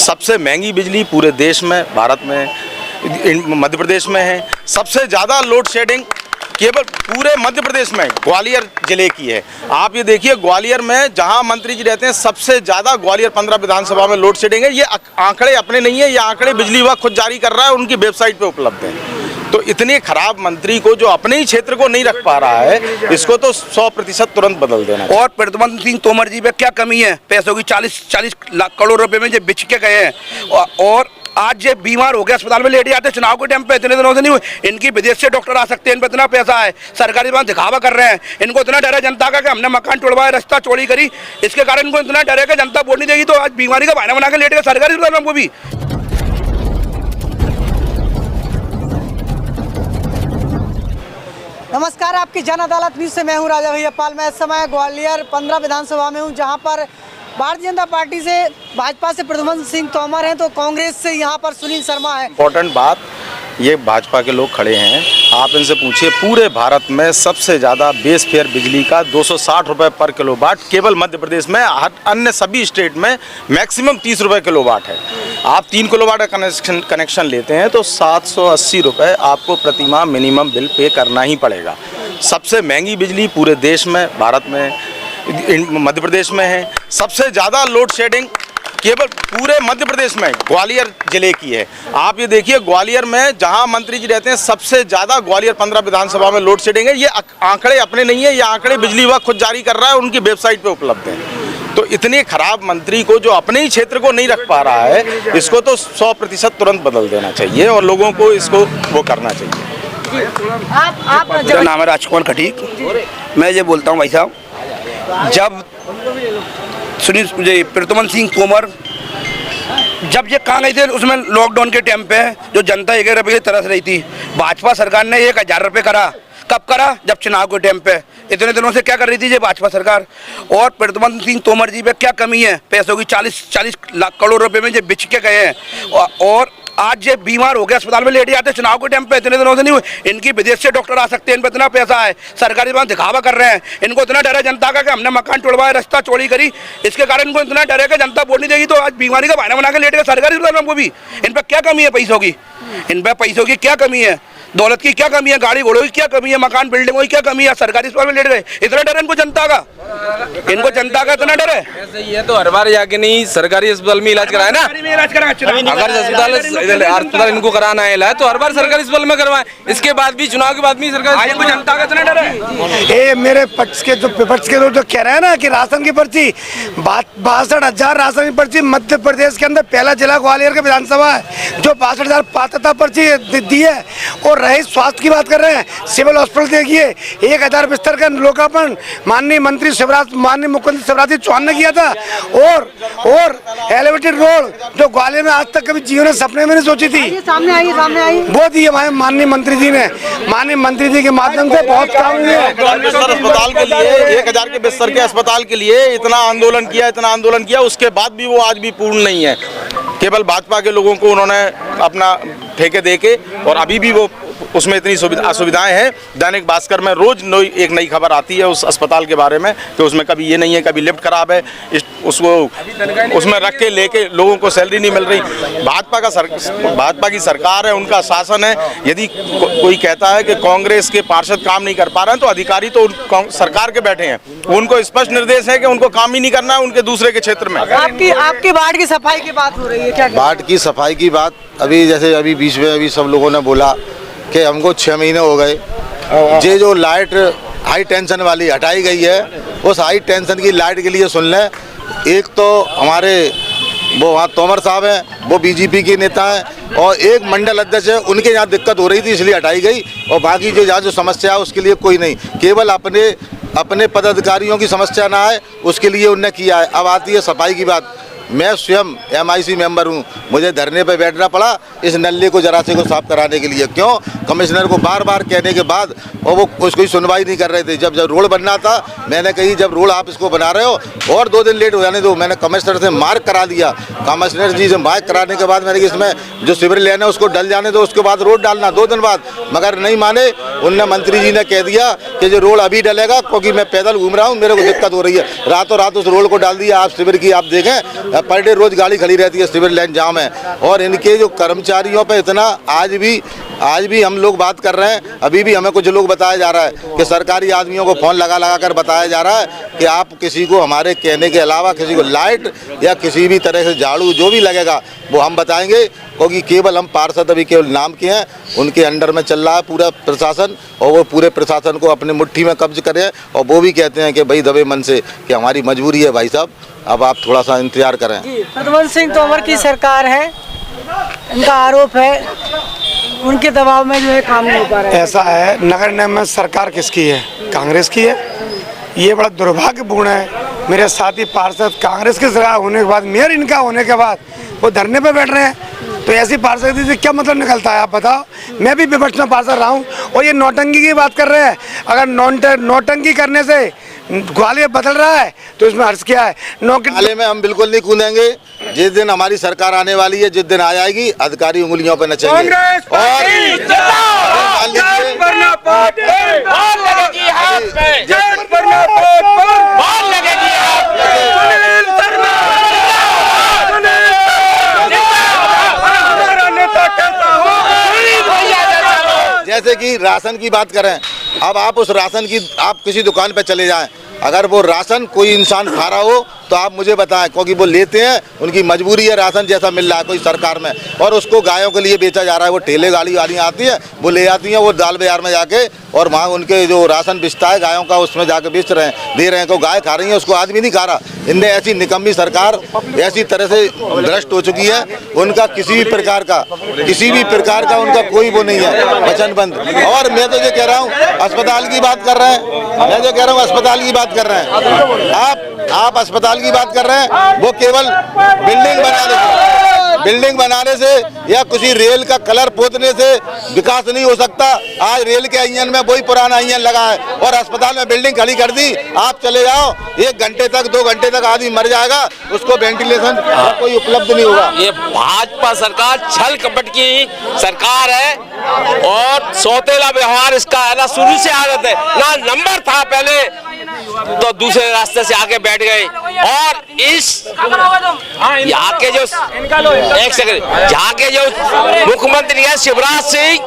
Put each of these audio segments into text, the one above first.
सबसे महंगी बिजली पूरे देश में, भारत में, मध्य प्रदेश में है। सबसे ज़्यादा लोड शेडिंग केवल पूरे मध्य प्रदेश में ग्वालियर जिले की है। आप ये देखिए, ग्वालियर में जहां मंत्री जी रहते हैं सबसे ज़्यादा ग्वालियर 15 विधानसभा में लोड शेडिंग है। ये आंकड़े अपने नहीं है, ये आंकड़े बिजली विभाग खुद जारी कर रहा है, उनकी वेबसाइट पे उपलब्ध है। तो इतने खराब मंत्री को, जो अपने ही क्षेत्र को नहीं रख पा रहा है, इसको तो 100% तुरंत बदल देना। और प्रद्युमन सिंह तोमर जी पे क्या कमी है? पैसों की 40 लाख करोड़ रुपए में जो बिछ के गए हैं। और आज ये बीमार हो गया, अस्पताल में लेट जाते, चुनाव के टाइम पे इतने दिनों से नहीं हुए। इनकी विदेश से डॉक्टर आ सकते हैं, इन पर इतना पैसा है, सरकारी बात दिखावा कर रहे हैं। इनको इतना डर है जनता का कि हमने मकान तोड़वाया, रास्ता चोरी करी, इसके कारण इनको इतना डर है कि जनता वोट नहीं देगी। तो आज बीमारी का बहाना बना के लेट गए सरकारी अस्पताल में। भी नमस्कार, आपकी जन अदालत न्यूज़ से मैं हूं राजा भैया पाल। मैं इस समय ग्वालियर 15 विधानसभा में हूं, जहां पर भारतीय जनता पार्टी से, भाजपा से प्रद्युमन सिंह तोमर हैं, तो कांग्रेस से यहां पर सुनील शर्मा है। इम्पोर्टेंट बात, ये भाजपा के लोग खड़े हैं, आप इनसे पूछिए, पूरे भारत में सबसे ज़्यादा बेस फेयर बिजली का 260 रुपये पर किलोवाट केवल मध्य प्रदेश में, अन्य सभी स्टेट में मैक्सिमम 30 रुपये किलोवाट है। आप 3 किलोवाट का कनेक्शन लेते हैं तो 780 रुपये आपको प्रतिमाह मिनिमम बिल पे करना ही पड़ेगा। सबसे महंगी बिजली पूरे देश में, भारत में, मध्य प्रदेश में है। सबसे ज़्यादा लोड शेडिंग केवल पूरे मध्य प्रदेश में ग्वालियर जिले की है। आप ये देखिए, ग्वालियर में जहां मंत्री जी रहते हैं सबसे ज़्यादा ग्वालियर 15 विधानसभा में लोड शेडिंग है। ये आंकड़े अपने नहीं है, ये आंकड़े बिजली विभाग खुद जारी कर रहा है, उनकी वेबसाइट पे उपलब्ध है। तो इतने खराब मंत्री को, जो अपने ही क्षेत्र को नहीं रख पा रहा है, इसको तो 100% तुरंत बदल देना चाहिए और लोगों को इसको वो करना चाहिए। मेरा नाम है राजकुमार खटीक। मैं ये बोलता हूँ भाई साहब, जब प्रद्युमन सिंह तोमर जब ये कहाँ गए थे, उसमें लॉकडाउन के टाइम पे जो जनता 11 रुपये की तरस रही थी, भाजपा सरकार ने 1000 रुपये करा। कब करा? जब चुनाव के टाइम पे। इतने दिनों से क्या कर रही थी ये भाजपा सरकार? और प्रद्युमन सिंह तोमर जी पे क्या कमी है? पैसों की 40 लाख करोड़ रुपए में जो बिछ के गए हैं। और आज ये बीमार हो गया, अस्पताल में लेट जाते, चुनाव के टाइम पे इतने दिनों से नहीं हुए। इनकी विदेश से डॉक्टर आ सकते हैं, इन पर इतना पैसा है, सरकारी बात दिखावा कर रहे हैं। इनको इतना डर है जनता का कि हमने मकान तोड़वाया, रास्ता चोरी करी, इसके कारण इनको इतना डर है कि जनता वोट नहीं देगी। तो आज बीमारी का बहाना बना के लेट गए सरकारी अस्पताल में। भी इन पर क्या कमी है? पैसों की, इन पर पैसों की क्या कमी है? दौलत की क्या कमी है? गाड़ी घोड़ों की क्या कमी है? मकान बिल्डिंगों की क्या कमी है? सरकारी अस्पताल में लेट गए, इतना डर है इनको जनता का। इनको जनता का इतना डर है। ऐसे ही है तो हर बार जाके नहीं सरकारी अस्पताल में इलाज कराए ना। अगर अस्पताल इनको कराना है इलाज, तो हर बार सरकारी अस्पताल में करवाएं। इसके बाद भी, चुनाव के बाद भी सरकारी, इनको जनता का इतना डर है। ये मेरे पक्ष के जो विपक्ष के लोग जो कह रहे हैं ना कि राशन की पर्ची, 62,000 राशन की पर्ची मध्य प्रदेश के अंदर पहला जिला ग्वालियर का विधानसभा है जो 62,000 पात्रता पर्ची दी है। और रही स्वास्थ्य की बात कर रहे हैं, सिविल हॉस्पिटल देखिए, 1000 बिस्तर का लोकार्पण माननीय मंत्री माननीय मुख्यमंत्री शिवराज सिंह चौहान ने किया था। और एलिवेटेड रोड जो ग्वालियर में आज तक कभी जीवन ने सपने में नहीं सोची थी, सामने आई वो दी हमारे माननीय मंत्री जी ने। माननीय मंत्री जी के माध्यम से बहुत काम हुए। अस्पताल के लिए 1000 के बिस्तर के अस्पताल के लिए इतना आंदोलन किया, उसके बाद भी वो आज भी पूर्ण नहीं है। केवल भाजपा के लोगों को उन्होंने अपना ठेके देके, और अभी भी वो उसमें इतनी असुविधाएं हैं। दैनिक भास्कर में रोज एक नई खबर आती है उस अस्पताल के बारे में कि उसमें कभी ये नहीं है, कभी लिफ्ट खराब है, उसको उसमें रख के लेके लोगों को सैलरी नहीं मिल रही। भाजपा की सरकार है, उनका शासन है। यदि कोई कहता है कि कांग्रेस के पार्षद काम नहीं कर पा रहे हैं, तो अधिकारी तो सरकार के बैठे हैं, उनको स्पष्ट निर्देश है कि उनको काम ही नहीं करना है उनके दूसरे के क्षेत्र में। आपकी वार्ड की सफाई की बात हो रही है, क्या वार्ड की सफाई की बात? अभी बीच में अभी सब लोगों ने बोला कि हमको 6 महीने हो गए, ये जो लाइट हाई टेंशन वाली हटाई गई है, उस हाई टेंशन की लाइट के लिए सुन लें, एक तो हमारे वो वहाँ तोमर साहब हैं, वो बीजेपी के नेता हैं, और एक मंडल अध्यक्ष है, उनके यहाँ दिक्कत हो रही थी इसलिए हटाई गई। और बाकी जो यहाँ जो समस्या है उसके लिए कोई नहीं, केवल अपने पदाधिकारियों की समस्या ना आए उसके लिए उनने किया है। अब आती है सफाई की बात। मैं स्वयं MIC मेंबर हूँ, मुझे धरने पे बैठना पड़ा इस नल्ले को जरासे को साफ कराने के लिए। क्यों? कमिश्नर को बार बार कहने के बाद, और वो उसको सुनवाई नहीं कर रहे थे। जब रोड बनना था, मैंने कही जब रोड आप इसको बना रहे हो और 2 दिन लेट हो जाने दो। मैंने कमिश्नर से मार्क करा दिया। कमिश्नर जी से मार्क कराने के बाद मैंने इसमें जो शिविर लेना है उसको डल जाने दो, उसके बाद रोड डालना 2 दिन बाद। मगर नहीं माने, उनने मंत्री जी ने कह दिया कि जो रोड अभी डलेगा, क्योंकि मैं पैदल घूम रहा हूँ, मेरे को दिक्कत हो रही है। रातों रात उस रोड को डाल दिया। आप शिविर की आप देखें, पर डे रोज गाड़ी खड़ी रहती है, सिविल लाइन जाम है। और इनके जो कर्मचारियों पे इतना आज भी हम लोग बात कर रहे हैं, अभी भी हमें कुछ लोग बताया जा रहा है कि सरकारी आदमियों को फ़ोन लगा कर बताया जा रहा है कि आप किसी को हमारे कहने के अलावा किसी को लाइट या किसी भी तरह से झाड़ू जो भी लगेगा वो हम बताएंगे, क्योंकि केवल हम पार्षद अभी केवल नाम के हैं, उनके अंडर में चल रहा है पूरा प्रशासन, और वो पूरे प्रशासन को अपनी मुट्ठी में कब्ज करें। और वो भी कहते हैं कि भाई दबे मन से कि हमारी मजबूरी है भाई साहब, अब आप थोड़ा सा इंतजार करें। प्रद्युम्न सिंह तोमर की सरकार है, इनका आरोप है उनके दबाव में जो है काम नहीं हो पा रहा है। ऐसा है, नगर निगम में सरकार किसकी है? कांग्रेस की है। ये बड़ा दुर्भाग्यपूर्ण है। मेरे साथी पार्षद कांग्रेस की सरकार होने के बाद, मेयर इनका होने के बाद वो धरने पे बैठ रहे हैं, तो ऐसी पार्षदी से क्या मतलब निकलता है? आप बताओ। मैं भी विपक्ष में पार्षद रहा हूँ और ये नौटंकी की बात कर रहे हैं। अगर नौटंकी करने से ग्वालियर बदल रहा है तो इसमें अर्ज क्या है? नाले में हम बिल्कुल नहीं कूदेंगे। जिस दिन हमारी सरकार आने वाली है, जिस दिन आ जाएगी, अधिकारी उंगलियों पे नचेंगे। जैसे कि राशन की बात करें, अब आप उस राशन की आप किसी दुकान पे चले जाएं, अगर वो राशन कोई इंसान खा रहा हो तो आप मुझे बताएं, क्योंकि वो लेते हैं, उनकी मजबूरी है, राशन जैसा मिल रहा है कोई सरकार में, और उसको गायों के लिए बेचा जा रहा है। वो ठेले गाड़ी वालियाँ आती हैं, वो ले आती हैं, वो दाल बाजार में जाके और वहाँ उनके जो राशन बिचता है गायों का, उसमें जाके बेच रहे हैं, दे रहे हैं। तो गाय खा रही है, उसको आदमी नहीं खा रहा। इनने ऐसी निकम्मी सरकार ऐसी तरह से भ्रष्ट हो चुकी है, उनका किसी भी प्रकार का उनका कोई वो नहीं है वचनबंद। और मैं तो ये कह रहा हूँ, अस्पताल की बात कर रहे हैं, मैं जो कह रहा हूँ अस्पताल की बात कर रहे हैं, आप अस्पताल की बात कर रहे हैं, वो केवल बिल्डिंग बनाने से या किसी रेल का कलर पोतने से विकास नहीं हो सकता। आज रेल के इंजन में वही पुराना इंजन लगा है और अस्पताल में बिल्डिंग खड़ी कर दी। आप चले जाओ, 1 घंटे तक 2 घंटे तक आदमी मर जाएगा, उसको वेंटिलेशन कोई उपलब्ध नहीं होगा। ये भाजपा सरकार छल कपट की सरकार है और सौतेला व्यवहार इसका है ना, शुरू से आदत है ना। नंबर था पहले तो दूसरे रास्ते से आके बैठ गए। और इस यहाँ के जो मुख्यमंत्री है शिवराज सिंह,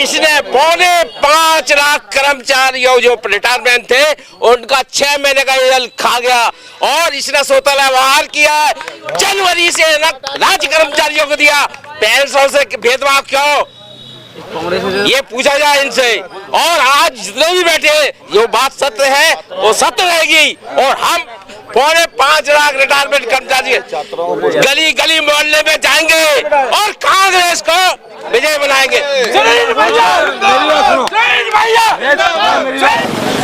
इसने 5.25 लाख कर्मचारियों जो रिटायरमेंट थे उनका 6 महीने का रिजल्ट खा गया। और इसने सौतेला व्यवहार किया है। जनवरी से राज्य कर्मचारियों को दिया, पेंशन से भेदभाव क्यों, ये पूछा जाए इनसे। और आज जितने भी बैठे, जो बात सत्य है वो सत्य रहेगी। और हम 5.25 लाख रिटायरमेंट कर्मचारी गली गली मोहल्ले में जाएंगे और कांग्रेस को विजय बनाएंगे।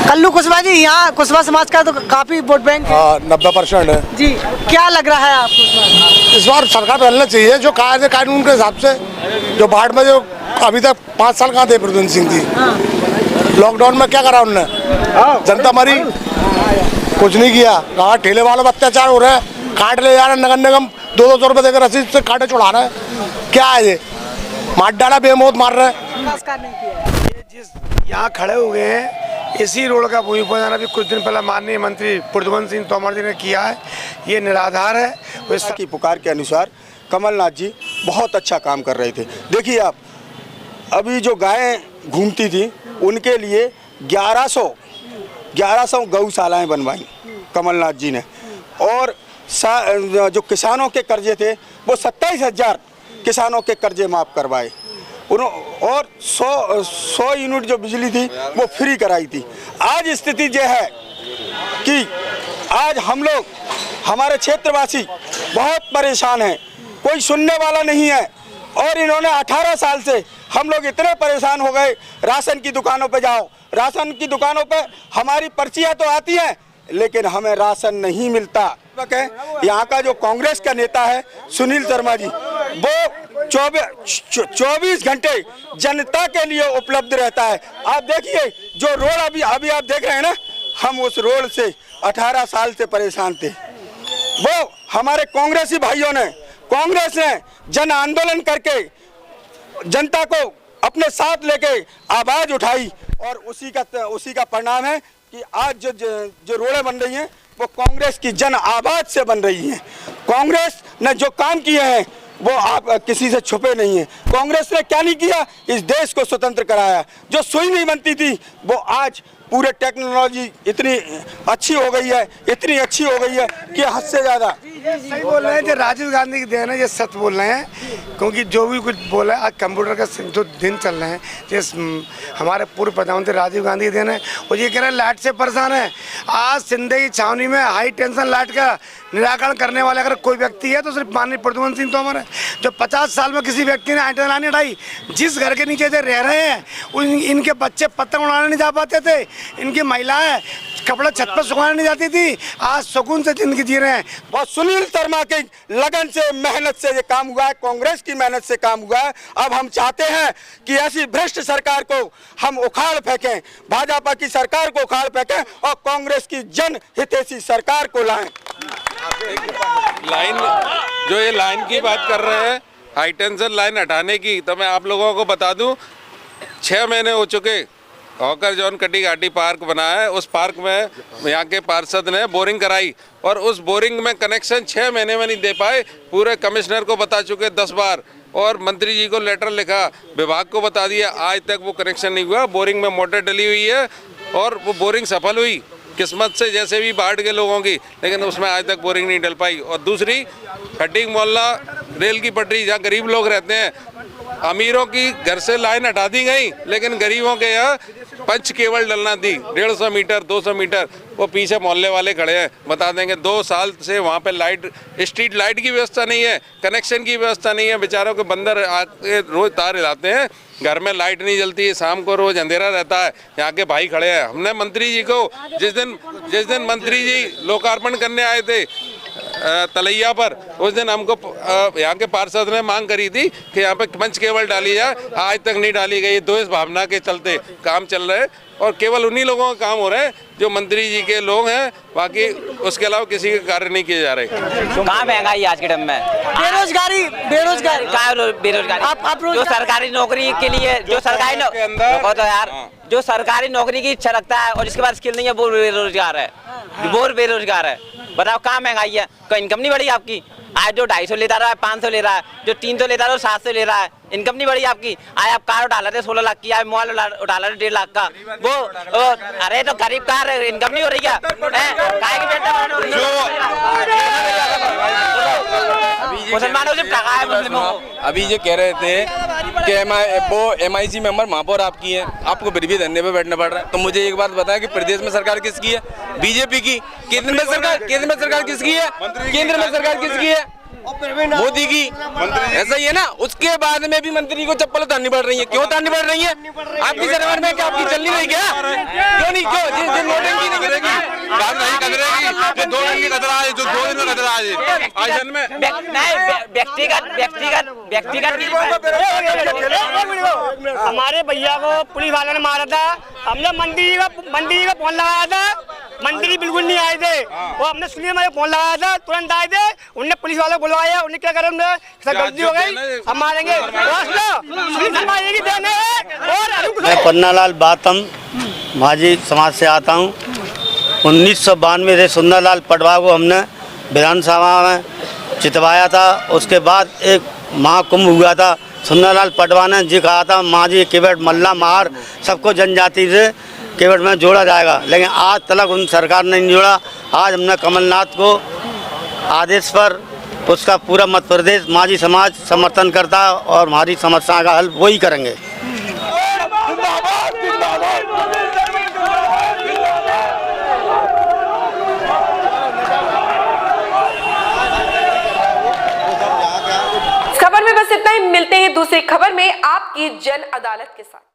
कल्लू कुशवाहा जी, यहाँ कुशवाहा समाज का तो काफी वोट बैंक है। 90% है जी, क्या लग रहा है आपको इस बार? सरकार बदलना चाहिए, जो कायदे कानून के हिसाब से। जो बाढ़ में जो अभी तक 5 साल कहाँ थे प्रद्युम्न सिंह जी? लॉकडाउन में क्या करा उनने? जनता मरी, कुछ नहीं किया। कहाँ ठेले वालों पर अत्याचार हो रहा है, काट ले जा रहे, नगर निगम 200 रुपये देकर रसीद से काटे चढ़ा रहे हैं। क्या है ये? मार डाला, बेमौत मार रहे हैं। ये जिस यहाँ खड़े हुए हैं, इसी रोड का भूमि पूजन अभी कुछ दिन पहले माननीय मंत्री प्रद्युम्न सिंह तोमर जी ने किया है। ये निराधार है। वैसा की पुकार के अनुसार कमलनाथ जी बहुत अच्छा काम कर रहे थे। देखिए आप, अभी जो गायें घूमती थी उनके लिए 1100 गौशालाएं बनवाई कमलनाथ जी ने। और जो किसानों के कर्जे थे वो 27,000 किसानों के कर्जे माफ़ करवाए। और 100 यूनिट जो बिजली थी वो फ्री कराई थी। आज स्थिति यह है कि आज हम लोग, हमारे क्षेत्रवासी बहुत परेशान हैं, कोई सुनने वाला नहीं है। और इन्होंने 18 साल से हम लोग इतने परेशान हो गए। राशन की दुकानों पे जाओ, राशन की दुकानों पे हमारी पर्चियाँ तो आती हैं लेकिन हमें राशन नहीं मिलता। यहाँ का जो कांग्रेस का नेता है सुनील शर्मा जी, वो 24 घंटे जनता के लिए उपलब्ध रहता है। आप देखिए जो रोड अभी आप देख रहे हैं ना, हम उस रोड से 18 साल से परेशान थे। वो हमारे कांग्रेसी भाइयों ने, कांग्रेस ने जन आंदोलन करके जनता को अपने साथ लेके आवाज उठाई और उसी का परिणाम है कि आज जो रोडें बन रही हैं वो कांग्रेस की जन आवाज से बन रही हैं। कांग्रेस ने जो काम किए हैं वो आप किसी से छुपे नहीं हैं। कांग्रेस ने क्या नहीं किया, इस देश को स्वतंत्र कराया। जो सुई नहीं बनती थी वो आज पूरे टेक्नोलॉजी इतनी अच्छी हो गई है, इतनी अच्छी हो गई है कि हद से ज़्यादा। सही बोल रहे हैं, जो राजीव गांधी की देन है, ये सच बोल रहे हैं, क्योंकि जो भी कुछ बोला है आज कंप्यूटर का जो दिन चल रहे हैं, जिस हमारे पूर्व प्रधानमंत्री राजीव गांधी की देन है। और ये कह रहे हैं लाइट से परेशान है। आज सिंधे की छावनी में हाई टेंशन लाइट का निराकरण करने वाले अगर कोई व्यक्ति है तो सिर्फ माननीय प्रद्युमन सिंह तोमर है। जो 50 साल में किसी व्यक्ति ने एंटेना नहीं उठाई। जिस घर के नीचे से रह रहे हैं इनके बच्चे पतंग उड़ाने नहीं जा पाते थे, इनकी महिलाएं कपड़ा छत पर सुखाने नहीं जाती थी, आज सुकून से जिंदगी जी रहे हैं। और सुनील शर्मा की लगन से, मेहनत से ये काम हुआ है, कांग्रेस की मेहनत से काम हुआ है। अब हम चाहते हैं कि ऐसी भ्रष्ट सरकार को हम उखाड़ फेंकें, भाजपा की सरकार को उखाड़ फेंकें और कांग्रेस की जन हितैषी सरकार को लाएं। लाइन जो ये लाइन की बात कर रहे हैं, हाई टेंशन लाइन हटाने की, तो मैं आप लोगों को बता दूं 6 महीने हो चुके हॉकर जॉन कटी घाटी पार्क बना है। उस पार्क में यहाँ के पार्षद ने बोरिंग कराई और उस बोरिंग में कनेक्शन 6 महीने में नहीं दे पाए। पूरे कमिश्नर को बता चुके 10 बार और मंत्री जी को लेटर लिखा, विभाग को बता दिया, आज तक वो कनेक्शन नहीं हुआ। बोरिंग में मोटर डली हुई है और वो बोरिंग सफल हुई किस्मत से, जैसे भी बाढ़ के लोगों की, लेकिन उसमें आज तक बोरिंग नहीं डल पाई। और दूसरी खड्डिंग मोहल्ला रेल की पटरी जहाँ गरीब लोग रहते हैं, अमीरों की घर से लाइन हटा दी गई, लेकिन गरीबों के यहाँ पंच केबल डलना दी 150 मीटर 200 मीटर। वो पीछे मोहल्ले वाले खड़े हैं, बता देंगे 2 साल से वहाँ पे लाइट, स्ट्रीट लाइट की व्यवस्था नहीं है, कनेक्शन की व्यवस्था नहीं है। बेचारों के बंदर आके रोज तार हिलाते हैं, घर में लाइट नहीं जलती है, शाम को रोज अंधेरा रहता है। यहाँ के भाई खड़े हैं। हमने मंत्री जी को जिस दिन मंत्री जी लोकार्पण करने आए थे तलैया पर, उस दिन हमको यहाँ के पार्षद ने मांग करी थी कि यहाँ पे पंच केबल डाली जाए, आज तक नहीं डाली गई। दो इस भावना के चलते काम चल रहे हैं और केवल उन्हीं लोगों का काम हो रहे हैं जो मंत्री जी के लोग हैं, बाकी उसके अलावा किसी के कार्य नहीं किए जा रहे। कहाँ महंगाई आज के टाइम में, बेरोजगारी आप जो सरकारी नौकरी के लिए, जो सरकारी देखो तो यार, जो सरकारी नौकरी की इच्छा रखता है और जिसके पास स्किल नहीं है वो बेरोजगार है, वो बेरोजगार है। बताओ कहाँ महंगाई है, कोई इनकम नहीं बढ़ी आपकी। आज जो 250 लेता रहा है 500 ले रहा है, जो 300 लेता रहा है 700 ले रहा है, इनकम नहीं बढ़ी आपकी। आज आप कार उठा लेते 16 लाख की, आज मोबाइल उठा लेते 1.5 लाख का, वो अरे तो गरीब कार इनकम नहीं हो रही क्या? मुसलमानों से ठगा है मुस्लिमों को। अभी ये कह रहे थे कि MIC मेंबर महापौर आपकी है, आपको फिर भी धरने पे बैठना पड़ रहा है। तो मुझे एक बात बताया कि प्रदेश में सरकार किसकी है? बीजेपी की। केंद्र में सरकार किसकी है? केंद्र में सरकार किसकी है? मोदी की। ऐसा ही है ना। उसके बाद में भी मंत्री को चप्पल उतारनी पड़ रही है। क्यों उतारनी पड़ रही है? आपकी सरकार में क्या आपकी चल नहीं रही क्या? क्यों नहीं? क्यों नोटिंग नहीं करेगी, बात नहीं कतरेगी, जो 2 दिन की कतरा है, जो 2 दिन में कतरा है आयोजन में व्यक्तिगत। हमारे भैया को पुलिस वालों ने मारा था, हमने मंत्री का फोन लगाया था, मंत्री बिल्कुल नहीं आए थे। वो हमने सुनिए मैं फोन लगाया था, तुरंत आए थे, उनने पुलिस वालों को बुलवाया, उन्हें क्या करा, गलती हो गई, हम मारेंगे। मैं पन्नालाल बातम माझी समाज से आता हूँ। 1992 से सुंदरलाल पटवा को हमने विधानसभा में जितवाया था। उसके बाद एक महाकुंभ हुआ था, सुंदरलाल पटवा ने जी कहा था माझी केवट मल्ला महार सबको जनजाति से केवट में जोड़ा जाएगा, लेकिन आज तक उन सरकार ने नहीं जोड़ा। आज हमने कमलनाथ को आदेश पर उसका पूरा मध्य प्रदेश माझी समाज समर्थन करता है और हमारी समस्या का हल वही करेंगे। खबर में बस इतना ही, मिलते हैं दूसरी खबर में आपकी जन अदालत के साथ।